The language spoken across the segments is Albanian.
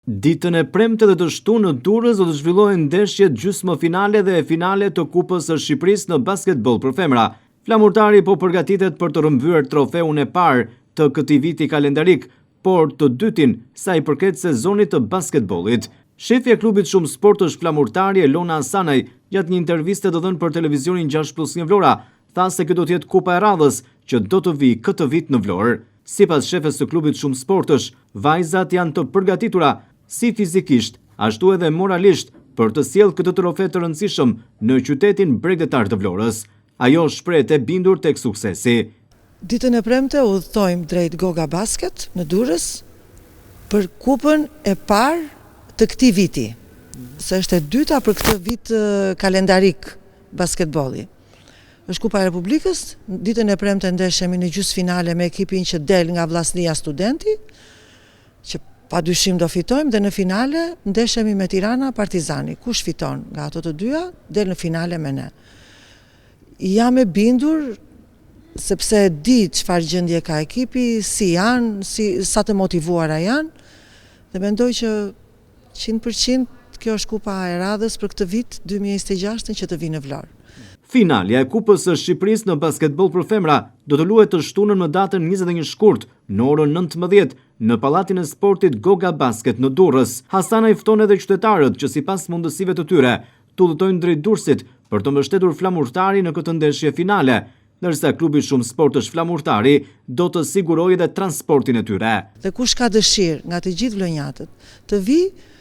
Ditën e premte dhe të shtunë në Durrës do të zhvillohen ndeshjet gjysmëfinale dhe finale të Kupës së Shqipërisë në basketbol për femra. Flamurtari po përgatitet për të rrëmbyer trofeun e parë të këtij viti kalendarik, por të dytin sa i përket sezonit të basketbollit. Shefja e klubit Shumë Sportësh Flamurtari, Elona Asanaj, gjatë një interviste të dhënë për televizionin 6+1 Vlora, tha se kjo do të jetë kupa e radhës që do të vijë këtë vit në Vlorë. Sipas shefes së klubit Shumë Sportësh, vajzat janë të përgatitura si fizikisht, ashtu edhe moralisht për të sjellë këtë trofe të rëndësishëm në qytetin bregdetar të Vlorës. Ajo shprehet e bindur tek suksesi. Ditën e premte udhtojmë drejt Goga Basket në Durrës për kupën e parë të këtij viti, se është e dyta për këtë vit kalendarik basketbolli. Është Kupa e Republikës, ditën e premte ndeshemi në gjysmëfinale me ekipin që del nga Vllaznia Studenti, që padyshim do fitojmë, dhe në finale ndeshemi me Tirana Partizani. Kush fiton nga ato të dyja, del në finale me ne. Jam e bindur sepse di çfarë gjendje ka ekipi, si janë, sa të motivuara janë, dhe mendoj që 100% kjo është kupa e radhës për këtë vit 2026 që të vinë në Vlorë. Finalja e Kupës së Shqipërisë në basketbol për femra do të luhet të shtunën më datën 21 shkurt në orën 19 në Pallatin e Sportit Goga Basket në Durrës. Hasanaj fton edhe qytetarët që sipas mundësive të tyre të udhëtojnë drejt Durrësit për të mbështetur Flamurtari në këtë ndeshje finale, ndërsa klubi Shumë Sportësh Flamurtari do të sigurojë edhe transportin e tyre. Dhe kush ka dëshirë nga të gjithë vlonjatët të vijë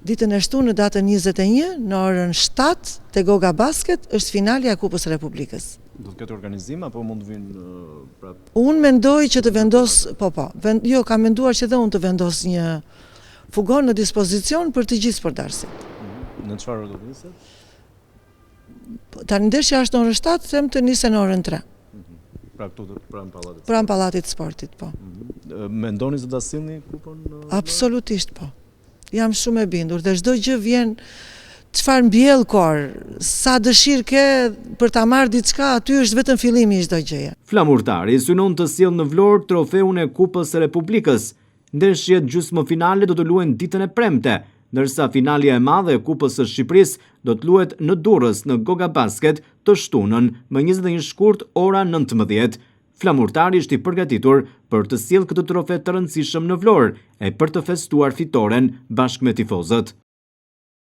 ditën e shtunë në datën 21 në orën 7 te Goga Basket është finalja e Kupës së Republikës. Do të ketë organizim apo mund të vinë prapë? Unë mendoj që të vendos, jo, kam menduar që dhe unë të vendos një fugon në dispozicion për të gjithë sportdarësit. Në çfarë do të niset? Tani ndeshja është në orën 7, them të nisë në orën 3. Pra këtu pranë pallatit. Pranë pallatit të sportit, po. Mendoni se do ta sillni kupën? Absolutisht po. Jam shumë e bindur dhe çdo gjë vjen çfarë mbjell korr, sa dëshirë ke për ta marrë diçka, aty është vetëm fillimi i çdo gjëje. Flamurtari synon të sjellë në Vlorë trofeun e Kupës së Republikës. Ndeshjet gjysmëfinale do të luhen ditën e premte, ndërsa finalja e madhe e Kupës së Shqipërisë do të luhet në Durrës në Goga Basket të shtunën më 21 shkurt ora 19. Flamurtari është i përgatitur për të sjellë këtë trofe të rëndësishëm në Vlorë e për të festuar fitoren bashkë me tifozët.